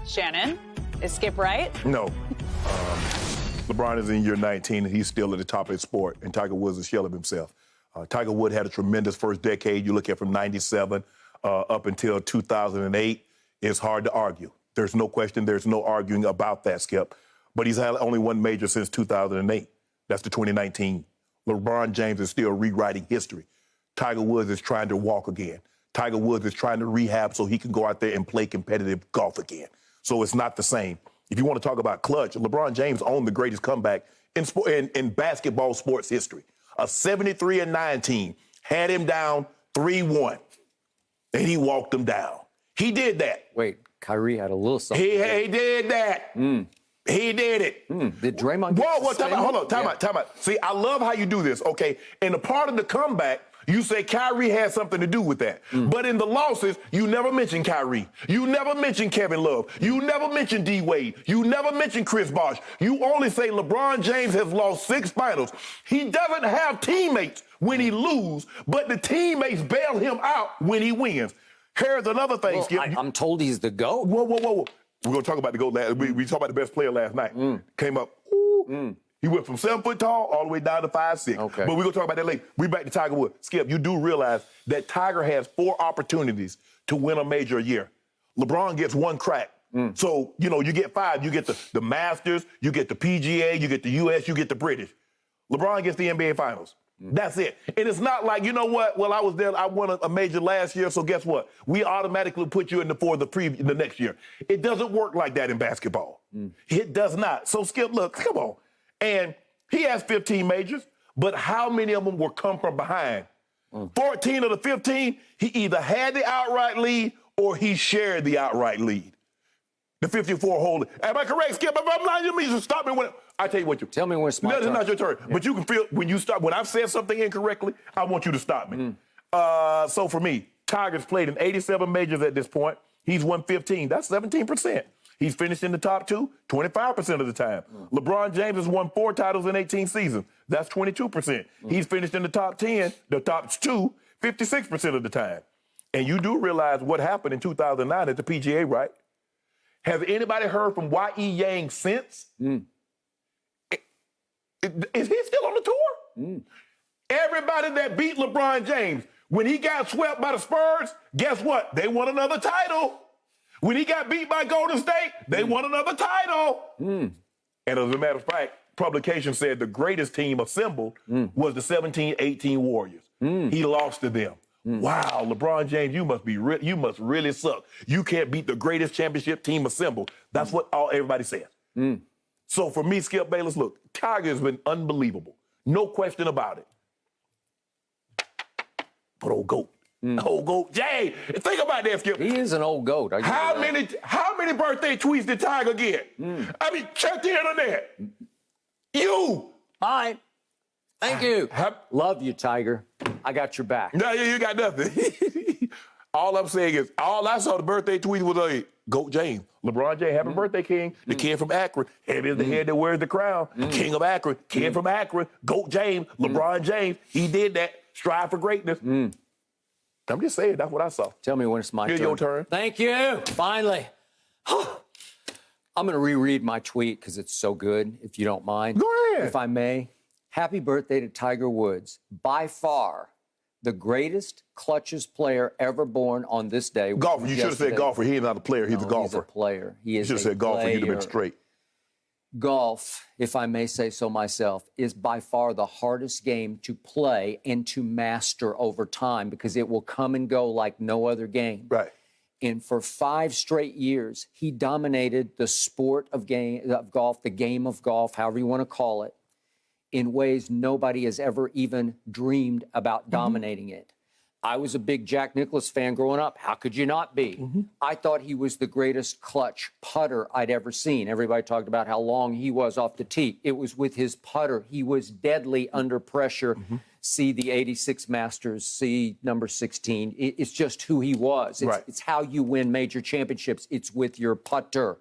Shannon, is Skip right? No. LeBron is in year 19, and he's still at the top of his sport, and Tiger Woods is a shell of himself. Tiger Woods had a tremendous first decade. You look at from 97 up until 2008, it's hard to argue. There's no question, there's no arguing about that, Skip. But he's had only one major since 2008. That's the 2019. LeBron James is still rewriting history. Tiger Woods is trying to walk again. Tiger Woods is trying to rehab so he can go out there and play competitive golf again. So it's not the same. If you want to talk about clutch, LeBron James owned the greatest comeback in basketball sports history. A 73-9 team had him down 3-1, and he walked them down. He did that. Wait, Kyrie had a little something. He did that. He did it. Did Draymond get Time out. Time out. See, I love how you do this, okay? In the part of the comeback, you say Kyrie had something to do with that. But in the losses, you never mention Kyrie. You never mention Kevin Love. You never mention D. Wade. You never mention Chris Bosh. You only say LeBron James has lost 6 finals. He doesn't have teammates when he loses, but the teammates bail him out when he wins. Here's another thing, Skip. I'm told he's the GOAT. Whoa. We're going to talk about the GOAT. We talked about the best player last night. Came up. He went from 7 foot tall all the way down to 5'6". Okay. But we're going to talk about that later. We back to Tiger Woods. Skip, you do realize that Tiger has 4 opportunities to win a major a year. LeBron gets 1 crack. So, you get 5. You get the Masters, you get the PGA, you get the U.S., you get the British. LeBron gets the NBA Finals. That's it. And it's not like, you know what? Well, I was there. I won a major last year, so guess what? We automatically put you in the next year. It doesn't work like that in basketball. It does not. So, Skip, look, come on. And he has 15 majors, but how many of them will come from behind? 14 of the 15, he either had the outright lead or he shared the outright lead. The 54 hole. Am I correct, Skip? If I'm not, you mean to stop me when I tell you what you. Tell me when it's my turn. It's not your turn. Yeah. But you can feel when you stop. When I've said something incorrectly, I want you to stop me. So for me, Tiger's played in 87 majors at this point. He's won 15. That's 17%. He's finished in the top 2 25% of the time. LeBron James has won 4 titles in 18 seasons. That's 22%. He's finished in the top 10, the top 2, 56% of the time. And you do realize what happened in 2009 at the PGA, right? Has anybody heard from Y.E. Yang since? Is he still on the tour? Everybody that beat LeBron James, when he got swept by the Spurs, guess what? They won another title. When he got beat by Golden State, they won another title. And as a matter of fact, publication said the greatest team assembled was the 17-18 Warriors. He lost to them. Wow, LeBron James, you must really suck. You can't beat the greatest championship team assembled. That's what everybody says. So for me, Skip Bayless, look, Tiger has been unbelievable. No question about it. But old GOAT. Old GOAT. Jay, think about that, Skip. He is an old GOAT. How many birthday tweets did Tiger get? I mean, check the internet. You. Fine. Thank you. Love you, Tiger. I got your back. No, you got nothing. All I'm saying is, all I saw the birthday tweet was a GOAT James. LeBron James, happy birthday, King. The king from Akron. Heavy is the head that wears the crown. King of Akron. King from Akron. GOAT James. LeBron James. He did that. Strive for greatness. I'm just saying, that's what I saw. Tell me when it's my turn. Here's your turn. Thank you. Finally. I'm going to reread my tweet because it's so good, if you don't mind. Go ahead. If I may. Happy birthday to Tiger Woods. By far, the greatest, clutchest player ever born on this day. Golfer. You should have said golfer. He ain't not a player. He's a golfer. He's a player. He is you should have said golfer. You'd have been straight. Golf, if I may say so myself, is by far the hardest game to play and to master over time because it will come and go like no other game. Right. And for 5 straight years, he dominated the sport of golf, the game of golf, however you want to call it, in ways nobody has ever even dreamed about dominating it. I was a big Jack Nicklaus fan growing up. How could you not be? I thought he was the greatest clutch putter I'd ever seen. Everybody talked about how long he was off the tee. It was with his putter. He was deadly under pressure. See the 86 Masters, see number 16. It's just who he was. It's how you win major championships. It's with your putter.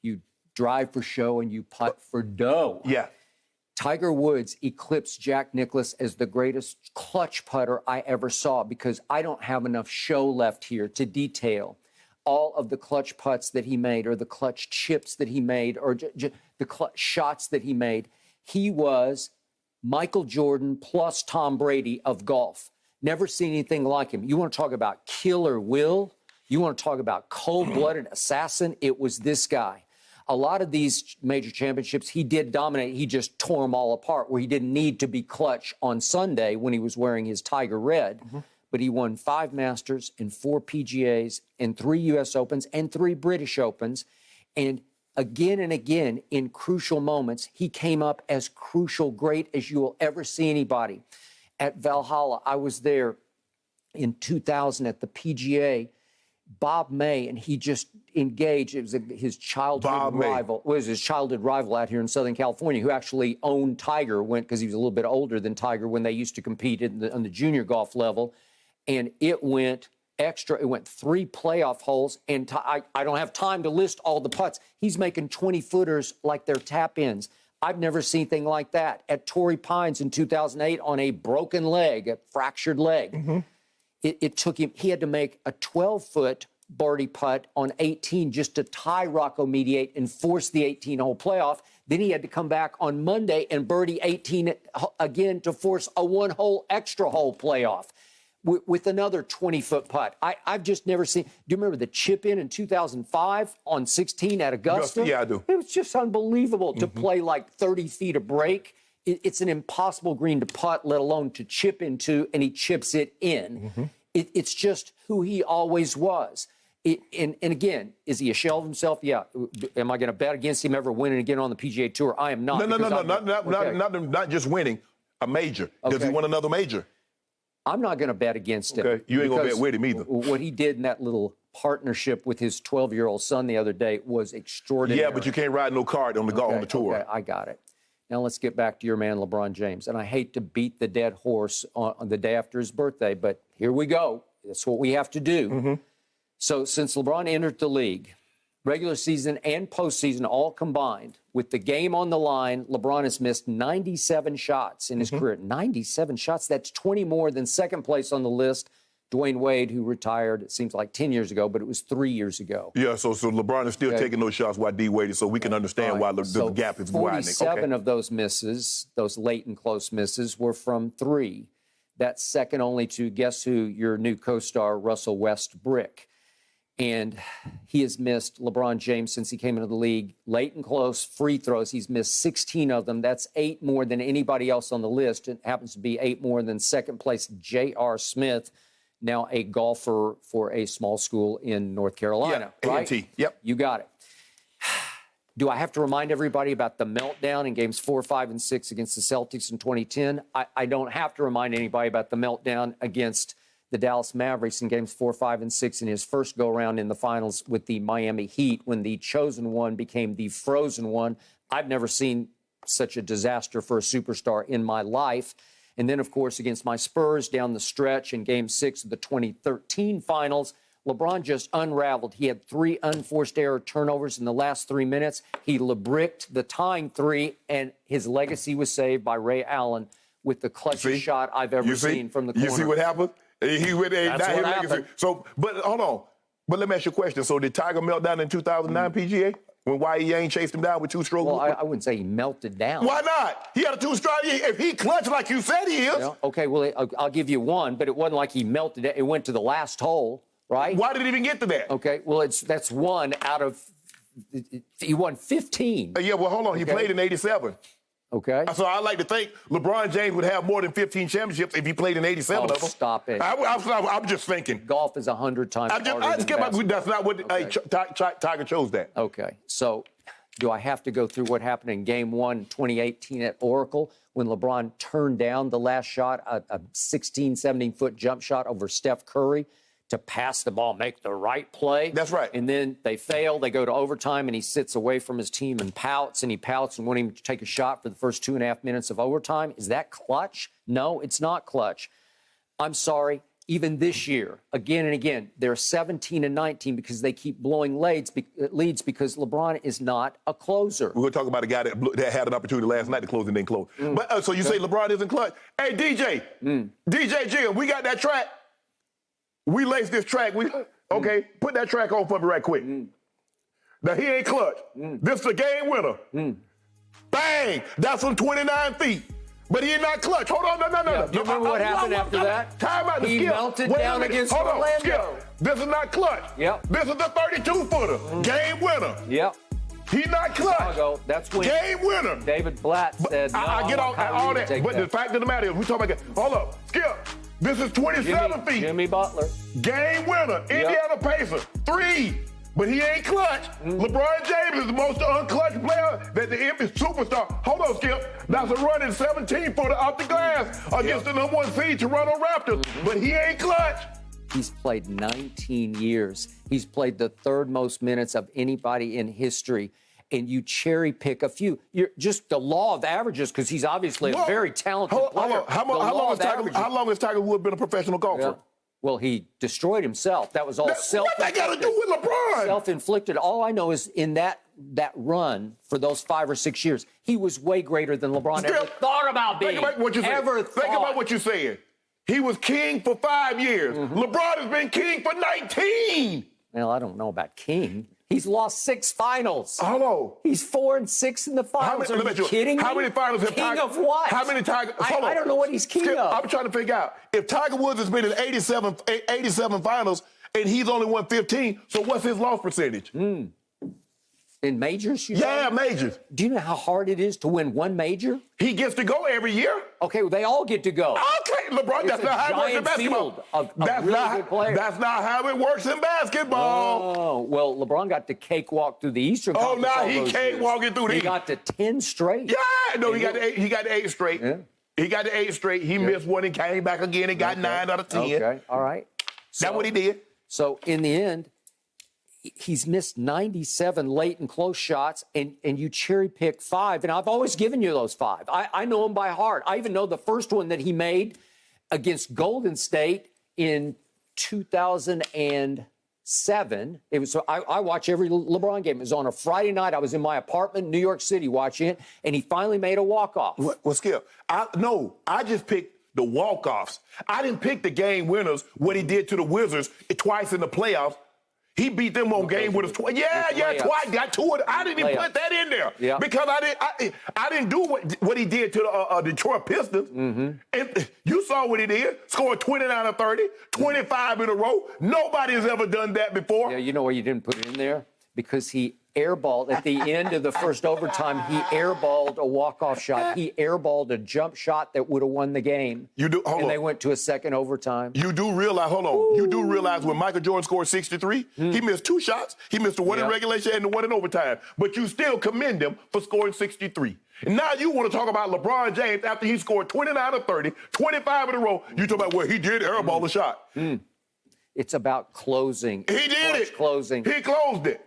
You drive for show and you putt for dough. Yeah. Tiger Woods eclipsed Jack Nicklaus as the greatest clutch putter I ever saw because I don't have enough show left here to detail. all of the clutch putts that he made, or the clutch chips that he made, or the clutch shots that he made. He was Michael Jordan plus Tom Brady of golf. Never seen anything like him. You want to talk about killer will? You want to talk about cold-blooded assassin? It was this guy. A lot of these major championships, he did dominate. He just tore them all apart, where he didn't need to be clutch on Sunday when he was wearing his Tiger red. But he won 5 Masters and 4 PGAs and 3 U.S. Opens and 3 British Opens. And again, in crucial moments, he came up as crucial great as you will ever see anybody. At Valhalla, I was there in 2000 at the PGA. Bob May, and he just engaged. It was his childhood rival. Was his childhood rival out here in Southern California, who actually owned Tiger, went because he was a little bit older than Tiger when they used to compete on the junior golf level, and it went extra. It went 3 playoff holes, and I don't have time to list all the putts. He's making 20-footers like they're tap-ins. I've never seen anything like that. At Torrey Pines in 2008 on a broken leg, a fractured leg. It took him, he had to make a 12-foot birdie putt on 18 just to tie Rocco Mediate and force the 18-hole playoff. Then he had to come back on Monday and birdie 18 again to force a 1-hole extra hole playoff with another 20-foot putt. I've just never seen. Do you remember the chip in 2005 on 16 at Augusta? Yeah, I do. It was just unbelievable to play like 30 feet of break. It's an impossible green to putt, let alone to chip into, and he chips it in. It's just who he always was. And again, is he a shell of himself? Yeah. Am I going to bet against him ever winning again on the PGA Tour? I am not. No, not just winning, a major. Does he win another major? I'm not going to bet against him. Okay, you ain't going to bet with him either. What he did in that little partnership with his 12-year-old son the other day was extraordinary. Yeah, but you can't ride no cart on the tour. Okay, I got it. Now let's get back to your man, LeBron James. And I hate to beat the dead horse on the day after his birthday, but here we go. That's what we have to do. So since LeBron entered the league, regular season and postseason all combined, with the game on the line, LeBron has missed 97 shots in his career. 97 shots. That's 20 more than second place on the list, Dwayne Wade, who retired, it seems like 10 years ago, but it was 3 years ago. Yeah, so LeBron is still taking those shots while D Wade is, so we can understand why the gap is widening. 47 of those misses, those late and close misses, were from 3. That's second only to, guess who, your new co-star, Russell Westbrook. And he has missed, LeBron James, since he came into the league, late and close free throws. He's missed 16 of them. That's 8 more than anybody else on the list. It happens to be 8 more than second place J.R. Smith, now a golfer for a small school in North Carolina. Yeah, right? A&T. Yep. You got it. Do I have to remind everybody about the meltdown in games 4, 5, and 6 against the Celtics in 2010? I don't have to remind anybody about the meltdown against the Dallas Mavericks in games 4, 5, and 6 in his first go-around in the finals with the Miami Heat, when the chosen one became the frozen one. I've never seen such a disaster for a superstar in my life. And then, of course, against my Spurs down the stretch in game 6 of the 2013 finals, LeBron just unraveled. He had 3 unforced error turnovers in the last 3 minutes. He LeBricked the tying 3, and his legacy was saved by Ray Allen with the clutchest shot I've ever seen from the corner. You see what happened? He went That's what happened. So, but hold on. But let me ask you a question. So did Tiger melt down in 2009 PGA when Y.E. Ain't chased him down with 2 strokes? Well, I wouldn't say he melted down. Why not? He had a 2-stroke. If he clutched like you said he is. Yeah, okay, well, I'll give you one, but it wasn't like he melted it. It went to the last hole, right? Why did it even get to that? Okay, well, that's 1 out of he won 15. Yeah, well, hold on. He played in 87. Okay. So I like to think LeBron James would have more than 15 championships if he played in 87 of them. Stop it. I'm just thinking. Golf is 100 times harder than basketball. That's not what Tiger chose that. Okay. So do I have to go through what happened in Game 1, 2018 at Oracle, when LeBron turned down the last shot, a 16, 17-foot jump shot over Steph Curry to pass the ball, make the right play? That's right. And then they fail. They go to overtime, and he sits away from his team and pouts, and won't even take a shot for the first 2.5 minutes of overtime. Is that clutch? No, it's not clutch. I'm sorry. Even this year, again and again, they're 17 and 19 because they keep blowing leads because LeBron is not a closer. We're going to talk about a guy that had an opportunity last night to close and didn't close. But so you say LeBron isn't clutch. Hey, DJ, DJ Jim, we got that track. We laced this track. Okay, put that track on for me right quick. Now, he ain't clutch. This is a game winner. Bang! That's from 29 feet. But he ain't not clutch. Hold on, no. Do you remember what happened after that? Time out. He melted down against Orlando. Skip. This is not clutch. Yep. This is the 32-footer. Game winner. Yep. He not clutch. That's when game winner. David Blatt said, no, I get all that. But the fact of the matter is, we talking about, hold up, Skip. This is 27 feet. Jimmy Butler. Game winner. Indiana Pacer. 3. But he ain't clutch. LeBron James is the most unclutch player that the NBA superstar. Hold on, Skip. That's a running 17-footer off the glass against the number 1 seed Toronto Raptors. But he ain't clutch. He's played 19 years. He's played the 3rd most minutes of anybody in history. And you cherry pick a few. You're just the law of averages, because he's obviously a very talented player. How long has Tiger Woods been a professional golfer? Yeah. Well, he destroyed himself. That was all self-inflicted. What that got to do with LeBron? Self-inflicted. All I know is in that run for those 5 or 6 years, he was way greater than LeBron ever thought about being. Think about what you're saying. Think about what you're saying. He was king for 5 years. LeBron has been king for 19. Well, I don't know about king. He's lost 6 finals. Hello. He's 4-6 in the finals. Are you kidding me? How many finals have King of what? How many Tiger? I don't know what he's king of. I'm trying to figure out. If Tiger Woods has been in 87 finals and he's only won 15, so what's his loss percentage? In majors? Majors. Do you know how hard it is to win 1 major? He gets to go every year. Okay, well, they all get to go. Okay, LeBron, that's not how it works in basketball. That's not how it works in basketball. Oh, well, LeBron got to cakewalk through the Eastern Conference. Oh, now he cakewalking through the He got to 10 straight. Yeah, no, he got to 8 straight. Yeah. He got to 8 straight. He missed one and came back again and got 9 out of 10. Okay, all right. That's what he did. So, in the end, he's missed 97 late and close shots, and you cherry pick 5. And I've always given you those 5. I know them by heart. I even know the first one that he made against Golden State in 2007. It was I watch every LeBron game. It was on a Friday night. I was in my apartment in New York City watching it, and he finally made a walk-off. Well, Skip, I just picked the walk-offs. I didn't pick the game winners, what he did to the Wizards twice in the playoffs. He beat them on game with us twice. Twice. Got 2 of them. I didn't even put that in there because I didn't do what he did to the Detroit Pistons. And you saw what he did. Scored 29 or 30, 25 in a row. Nobody has ever done that before. Yeah, you know why you didn't put it in there? Because he airballed at the end of the first overtime. He airballed a walk-off shot. He airballed a jump shot that would have won the game. They went to a second overtime. You do realize, you do realize when Michael Jordan scored 63, he missed 2 shots. He missed the one in regulation and the one in overtime. But you still commend him for scoring 63. And now you want to talk about LeBron James after he scored 29 or 30, 25 in a row. You talk about, well, he did airball the shot. It's about closing. He did it. Closing. He closed it.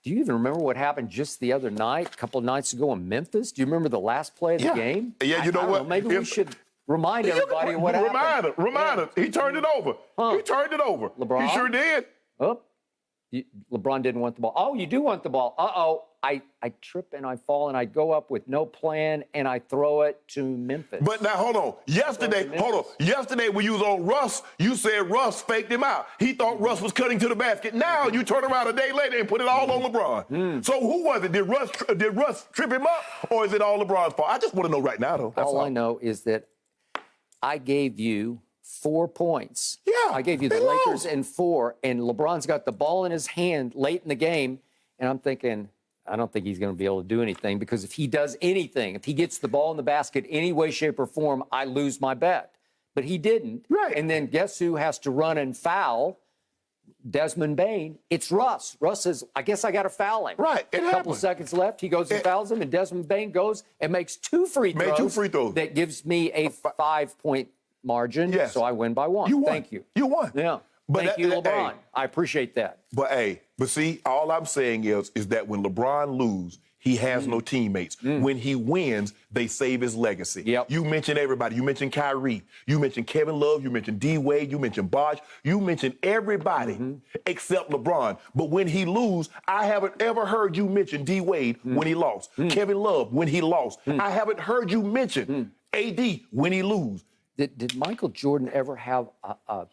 Do you even remember what happened just the other night, a couple of nights ago in Memphis? Do you remember the last play of the game? Yeah, you know what? Maybe we should remind everybody of what happened. Remind us. He turned it over. He turned it over. LeBron? He sure did. Oh, LeBron didn't want the ball. Oh, you do want the ball. Uh-oh. I trip and I fall and I go up with no plan and I throw it to Memphis. But now, hold on. Yesterday when you was on Russ, you said Russ faked him out. He thought Russ was cutting to the basket. Now you turn around a day later and put it all on LeBron. So who was it? Did Russ trip him up, or is it all LeBron's fault? I just want to know right now, though. That's all I know is that I gave you 4 points. Yeah, I gave you the Lakers in 4, and LeBron's got the ball in his hand late in the game, and I'm thinking, I don't think he's going to be able to do anything, because if he does anything, if he gets the ball in the basket any way, shape, or form, I lose my bet. But he didn't. Right. And then guess who has to run and foul? Desmond Bane. It's Russ. Russ says, I guess I got to foul him. Right. A couple of seconds left. He goes and fouls him, and Desmond Bane goes and makes 2 free throws. Made 2 free throws. That gives me a 5-point margin. Yes. So I win by 1. You won. Thank you. You won. Yeah. But Thank you, LeBron. I appreciate that. But see, all I'm saying is that when LeBron loses, he has no teammates. When he wins, they save his legacy. Yep. You mentioned everybody. You mentioned Kyrie. You mentioned Kevin Love. You mentioned D-Wade. You mentioned Bosh. You mentioned everybody except LeBron. But when he loses, I haven't ever heard you mention D-Wade when he lost. Kevin Love when he lost. I haven't heard you mention AD when he lose. Did Michael Jordan ever have a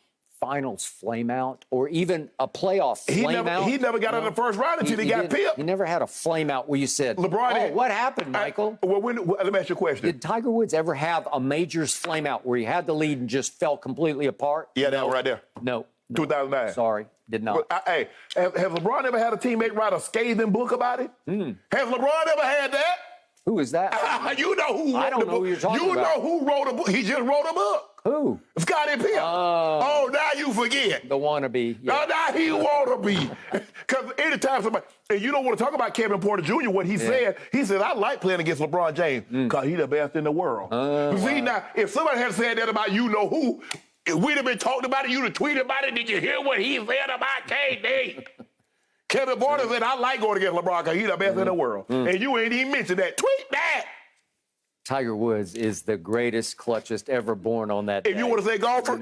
finals flameout or even a playoff flameout. He never got out of the first round until he got pipped. You never had a flameout where you said, LeBron, what happened, Michael? Let me ask you a question. Did Tiger Woods ever have a majors flameout where he had the lead and just fell completely apart? Yeah, that one right there. No. 2009. Sorry, did not. Hey, has LeBron ever had a teammate write a scathing book about it? Has LeBron ever had that? Who is that? You know who wrote I don't the know book. who you're talking you about. know who wrote a book. He just wrote a book. Who? Scottie Pippen. Oh, now you forget. The wannabe. Yeah. Now he wanna be. Because anytime somebody, and you don't want to talk about Kevin Porter Jr., what he said, I like playing against LeBron James because he's the best in the world. See, now, if somebody had said that about you know who, if we'd have been talking about it, you'd have tweeted about it. Did you hear what he said about KD? Kevin Porter said, I like going against LeBron because he's the best in the world. And you ain't even mentioned that. Tweet that. Tiger Woods is the greatest, clutchest ever born on that day. If you want to say golfer,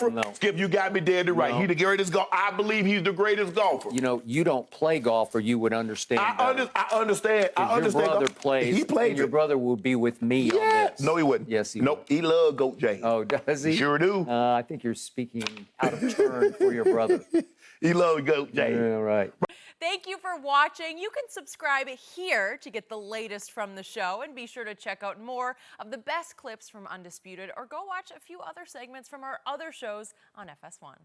No. Skip, you got me dead to right. He's the greatest golfer. I believe he's the greatest golfer. You know, you don't play golf or you would understand. I understand. Your brother plays. He played. And your brother would be with me on this. No, he wouldn't. Yes, he Nope, would. he loved Goat James. Oh, does he? Sure do. I think you're speaking out of turn for your brother. He loved Goat James. Yeah, right. Thank you for watching. You can subscribe here to get the latest from the show, and be sure to check out more of the best clips from Undisputed, or go watch a few other segments from our other shows on FS1.